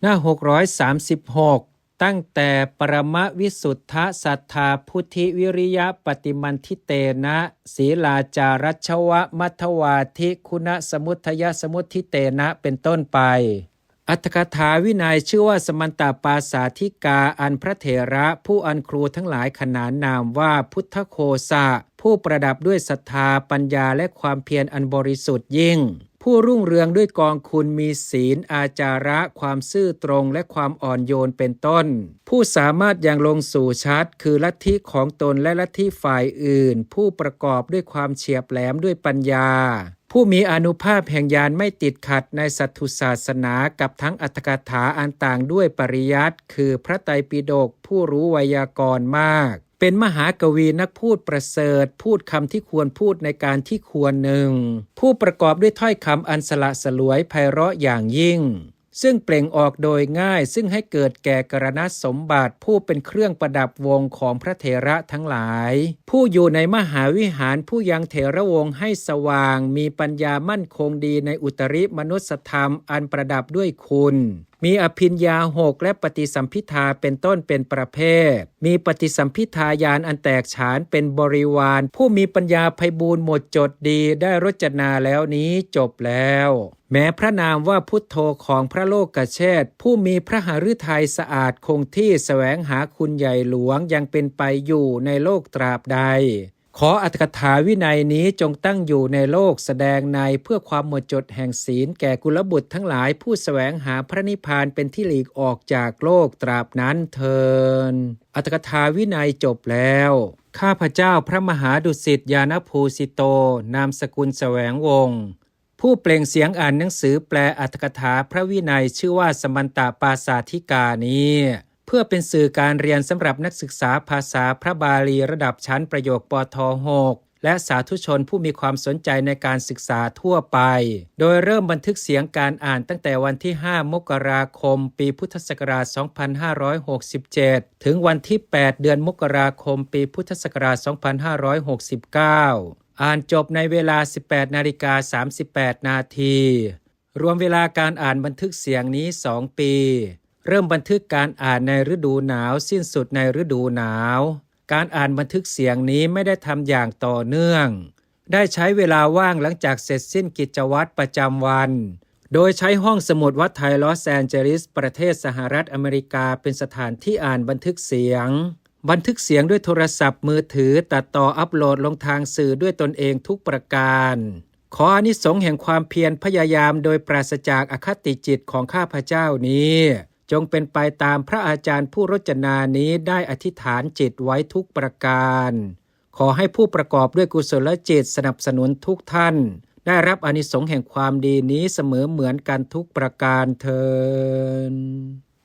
หน้า636ตั้งแต่ปรมวิสุทธสัทธาพุทธิวิริยะปฏิมันทิเตนะศีลาจารัชวะมัทวาธิคุณสมุทยสมุทธิเตนะเป็นต้นไปอรรถกถาวินัยชื่อว่าสมันตปาสาธิกาอันพระเถระผู้อันครูทั้งหลายขนานนามว่าพุทธโคสะผู้ประดับด้วยศรัทธาปัญญาและความเพียรอันบริสุทธิ์ยิ่งผู้รุ่งเรืองด้วยกองคุณมีศีลอาจาระความซื่อตรงและความอ่อนโยนเป็นต้นผู้สามารถยังลงสู่ชัดคือลัทธิของตนและลัทธิฝ่ายอื่นผู้ประกอบด้วยความเฉียบแหลมด้วยปัญญาผู้มีอานุภาพแห่งญาณไม่ติดขัดในสัตถุศาสนากับทั้งอรรถกถาอันต่างด้วยปริยัติคือพระไตรปิฎกผู้รู้ไวยากรณ์มากเป็นมหากวีนักพูดประเสริฐพูดคำที่ควรพูดในการที่ควรหนึ่งผู้ประกอบด้วยถ้อยคำอันสละสลวยไพเราะอย่างยิ่งซึ่งเปล่งออกโดยง่ายซึ่งให้เกิดแก่กรณสมบัติผู้เป็นเครื่องประดับวงของพระเถระทั้งหลายผู้อยู่ในมหาวิหารผู้ยังเถระวงให้สว่างมีปัญญามั่นคงดีในอุตริมนุสธรรมอันประดับด้วยคุณมีอภิญญา6และปฏิสัมภิทาเป็นต้นเป็นประเภทมีปฏิสัมภิทาญาณอันแตกฉานเป็นบริวารผู้มีปัญญาไพบูลย์หมดจดดีได้รจนาแล้วนี้จบแล้วแม้พระนามว่าพุทโธของพระโลกเชษฐ์ผู้มีพระหฤทัยสะอาดคงที่แสวงหาคุณใหญ่หลวงยังเป็นไปอยู่ในโลกตราบใดขออรรถกถาวินัยนี้จงตั้งอยู่ในโลกแสดงในเพื่อความหมดจดแห่งศีลแก่กุลบุตรทั้งหลายผู้แสวงหาพระนิพพานเป็นที่หลีกออกจากโลกตราบนั้นเทินอรรถกถาวินัยจบแล้วข้าพเจ้าพระมหาดุสิตญาณภูสิโตนามสกุลแสวงวงศ์ผู้เปล่งเสียงอ่านหนังสือแปลอรรถกถาพระวินัยชื่อว่าสมันตปาสาธิกานี้เพื่อเป็นสื่อการเรียนสำหรับนักศึกษาภาษาพระบาลีระดับชั้นประโยคปท6และสาธุชนผู้มีความสนใจในการศึกษาทั่วไปโดยเริ่มบันทึกเสียงการอ่านตั้งแต่วันที่5 มกราคมปีพุทธศักราช 2567 ถึงวันที่ 8 เดือนมกราคมปีพุทธศักราช 2569 อ่านจบในเวลา 18:38 นาทีรวมเวลาการอ่านบันทึกเสียงนี้ 2 ปีเริ่มบันทึกการอ่านในฤดูหนาวสิ้นสุดในฤดูหนาวการอ่านบันทึกเสียงนี้ไม่ได้ทำอย่างต่อเนื่องได้ใช้เวลาว่างหลังจากเสร็จสิ้นกิจวัตรประจำวันโดยใช้ห้องสมุดวัดไทยลอสแอนเจลิสประเทศสหรัฐอเมริกาเป็นสถานที่อ่านบันทึกเสียงด้วยโทรศัพท์มือถือตัดต่ออัปโหลดลงทางสื่อด้วยตนเองทุกประการขออานิสงส์แห่งความเพียรพยายามโดยปราศจากอคติจิตของข้าพเจ้านี้จงเป็นไปตามพระอาจารย์ผู้รจนานี้ได้อธิษฐานจิตไว้ทุกประการขอให้ผู้ประกอบด้วยกุศลจิตสนับสนุนทุกท่านได้รับอานิสงส์แห่งความดีนี้เสมอเหมือนกันทุกประการเทอญ